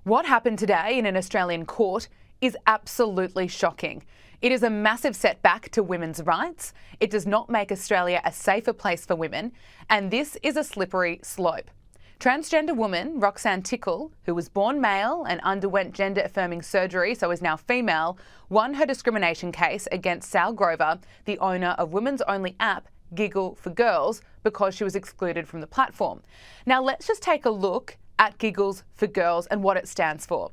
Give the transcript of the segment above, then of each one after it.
What happened today in an Australian court is absolutely shocking. It is a massive setback to women's rights. It does not make Australia a safer place for women, and this is a slippery slope. Transgender woman Roxanne Tickle, who was born male and underwent gender-affirming surgery so is now female, won her discrimination case against Sall Grover, the owner of women's-only app Giggle for girls, because she was excluded from the platform. Now let's just take a look at Giggles for Girls and what it stands for.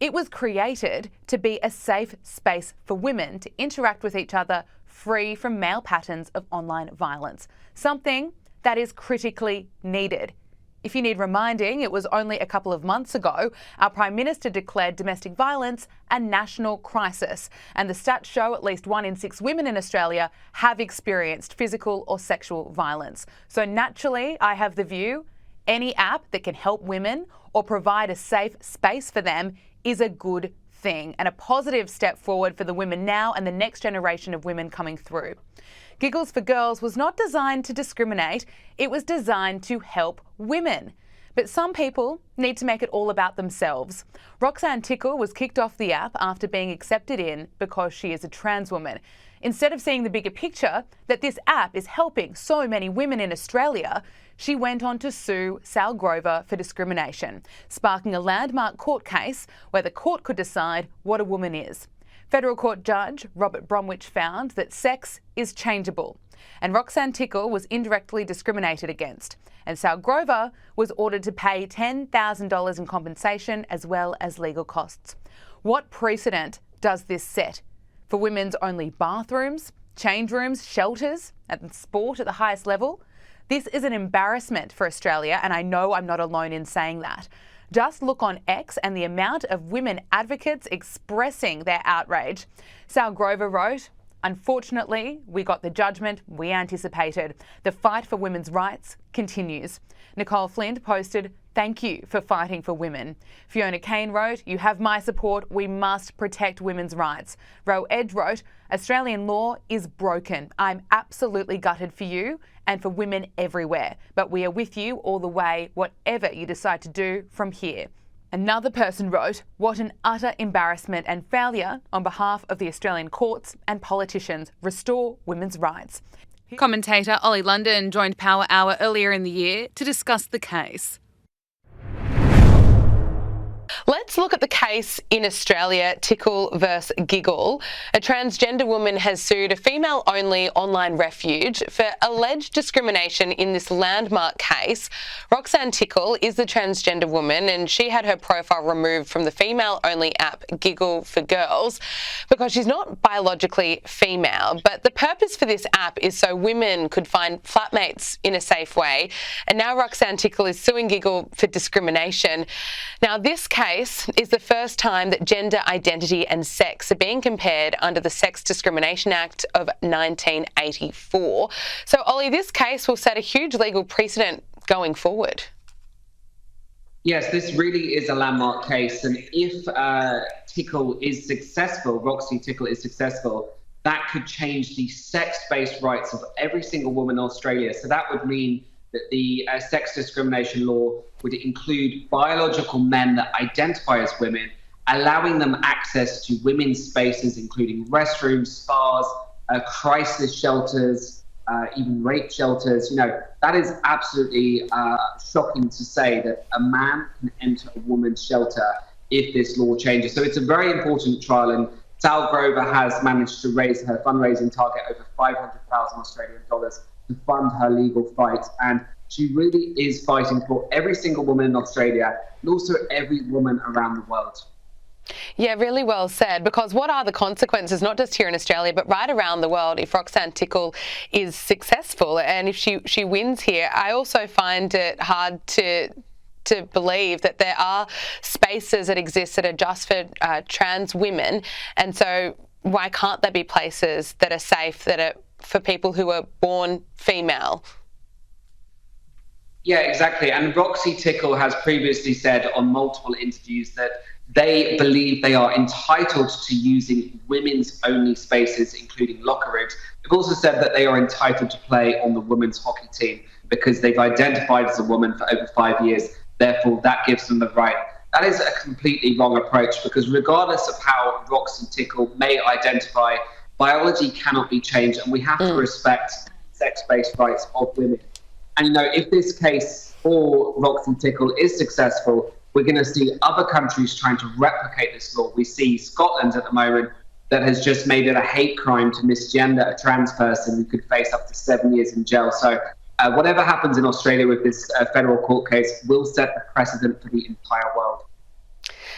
It was created to be a safe space for women to interact with each other free from male patterns of online violence, something that is critically needed. If you need reminding, it was only a couple of months ago our Prime Minister declared domestic violence a national crisis, and the stats show at least 1 in 6 women in Australia have experienced physical or sexual violence. So naturally, I have the view any app that can help women or provide a safe space for them is a good thing and a positive step forward for the women now and the next generation of women coming through. Giggles for Girls was not designed to discriminate, it was designed to help women. But some people need to make it all about themselves. Roxanne Tickle was kicked off the app after being accepted in because she is a trans woman. Instead of seeing the bigger picture, that this app is helping so many women in Australia, she went on to sue Sall Grover for discrimination, sparking a landmark court case where the court could decide what a woman is. Federal Court Judge Robert Bromwich found that sex is changeable, and Roxanne Tickle was indirectly discriminated against, and Sall Grover was ordered to pay $10,000 in compensation as well as legal costs. What precedent does this set for women's only bathrooms, change rooms, shelters, and sport at the highest level? This is an embarrassment for Australia, and I know I'm not alone in saying that. Just look on X and the amount of women advocates expressing their outrage. Sall Grover wrote, "Unfortunately, we got the judgment we anticipated. The fight for women's rights continues." Nicole Flint posted, "Thank you for fighting for women." Fiona Kane wrote, "You have my support. We must protect women's rights." Ro Edge wrote, "Australian law is broken. I'm absolutely gutted for you and for women everywhere, but we are with you all the way, whatever you decide to do from here." Another person wrote, "What an utter embarrassment and failure on behalf of the Australian courts and politicians. Restore women's rights." Commentator Ollie London joined Power Hour earlier in the year to discuss the case. Let's look at the case in Australia, Tickle versus Giggle. A transgender woman has sued a female-only online refuge for alleged discrimination in this landmark case. Roxanne Tickle is the transgender woman, and she had her profile removed from the female-only app Giggle for Girls because she's not biologically female. But the purpose for this app is so women could find flatmates in a safe way. And now Roxanne Tickle is suing Giggle for discrimination. Now, this case is the first time that gender identity and sex are being compared under the Sex Discrimination Act of 1984. So, Ollie, this case will set a huge legal precedent going forward. Yes, this really is a landmark case, and if Tickle is successful, Roxy Tickle is successful, that could change the sex-based rights of every single woman in Australia. So that would mean that the sex discrimination law would include biological men that identify as women, allowing them access to women's spaces, including restrooms, spas, crisis shelters, even rape shelters. You know, that is absolutely shocking to say that a man can enter a woman's shelter if this law changes. So it's a very important trial, and Sall Grover has managed to raise her fundraising target over $500,000 Australian dollars to fund her legal fight. And she really is fighting for every single woman in Australia and also every woman around the world. Yeah, really well said, because what are the consequences, not just here in Australia, but right around the world if Roxanne Tickle is successful and if she wins here? I also find it hard to believe that there are spaces that exist that are just for trans women, and so why can't there be places that are safe, that are for people who are born female? Yeah, exactly. And Roxy Tickle has previously said on multiple interviews that they believe they are entitled to using women's only spaces, including locker rooms. They've also said that they are entitled to play on the women's hockey team because they've identified as a woman for over 5 years. Therefore, that gives them the right that is a completely wrong approach, because regardless of how Roxanne Tickle may identify, biology cannot be changed, and we have to respect sex-based rights of women. And, if this case for Roxanne Tickle is successful, we're going to see other countries trying to replicate this law. We see Scotland at the moment that has just made it a hate crime to misgender a trans person who could face up to 7 years in jail. So whatever happens in Australia with this federal court case will set the precedent for the entire world.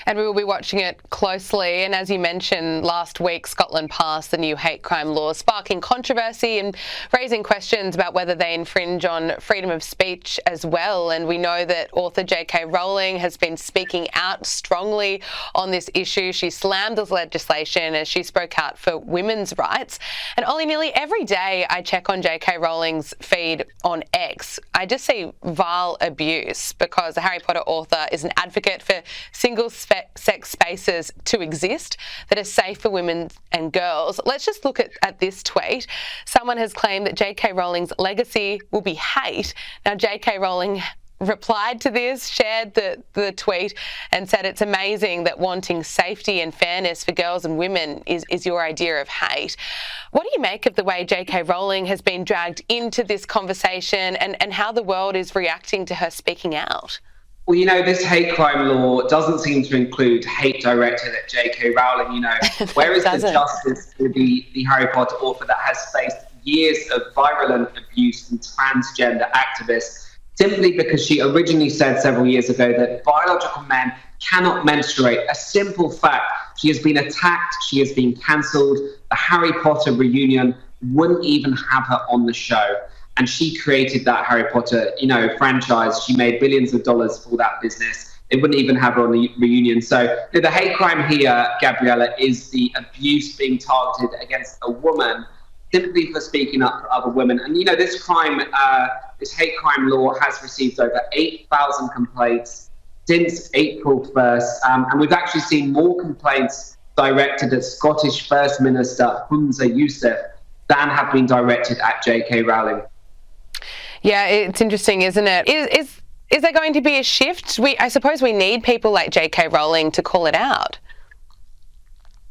And we will be watching it closely. And as you mentioned, last week Scotland passed the new hate crime law, sparking controversy and raising questions about whether they infringe on freedom of speech as well. And we know that author J.K. Rowling has been speaking out strongly on this issue. She slammed this legislation as she spoke out for women's rights. And Ollie, nearly every day I check on J.K. Rowling's feed on X, I just see vile abuse, because the Harry Potter author is an advocate for single-sex spaces to exist that are safe for women and girls. Let's just look at this tweet. Someone has claimed that J.K. Rowling's legacy will be hate. Now, J.K. Rowling replied to this, shared the tweet, and said it's amazing that wanting safety and fairness for girls and women is your idea of hate. What do you make of the way J.K. Rowling has been dragged into this conversation and how the world is reacting to her speaking out? Well, this hate crime law doesn't seem to include hate directed at J.K. Rowling. Where is the justice for the Harry Potter author that has faced years of virulent abuse from transgender activists, simply because she originally said several years ago that biological men cannot menstruate? A simple fact. She has been attacked. She has been cancelled. The Harry Potter reunion wouldn't even have her on the show. And she created that Harry Potter, franchise. She made billions of dollars for that business. They wouldn't even have her on the reunion. So the hate crime here, Gabriella, is the abuse being targeted against a woman simply for speaking up for other women. And, this crime, this hate crime law has received over 8,000 complaints since April 1st. And we've actually seen more complaints directed at Scottish First Minister Humza Yousaf than have been directed at J.K. Rowling. Yeah, it's interesting, isn't it? Is there going to be a shift? I suppose we need people like J.K. Rowling to call it out.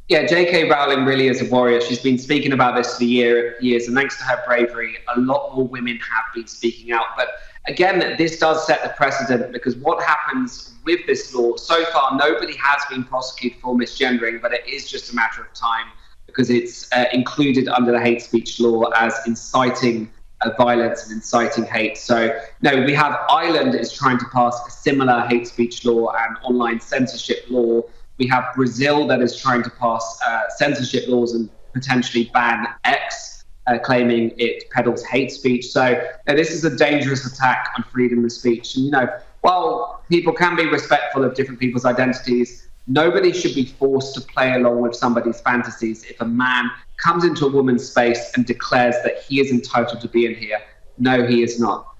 Yeah, J.K. Rowling really is a warrior. She's been speaking about this for years, and thanks to her bravery, a lot more women have been speaking out. But again, this does set the precedent, because what happens with this law, so far nobody has been prosecuted for misgendering, but it is just a matter of time, because it's included under the hate speech law as inciting violence and inciting hate. So, we have Ireland is trying to pass a similar hate speech law and online censorship law. We have Brazil that is trying to pass censorship laws and potentially ban X, claiming it peddles hate speech. So this is a dangerous attack on freedom of speech. And, while people can be respectful of different people's identities, nobody should be forced to play along with somebody's fantasies. If a man comes into a woman's space and declares that he is entitled to be in here, no, he is not.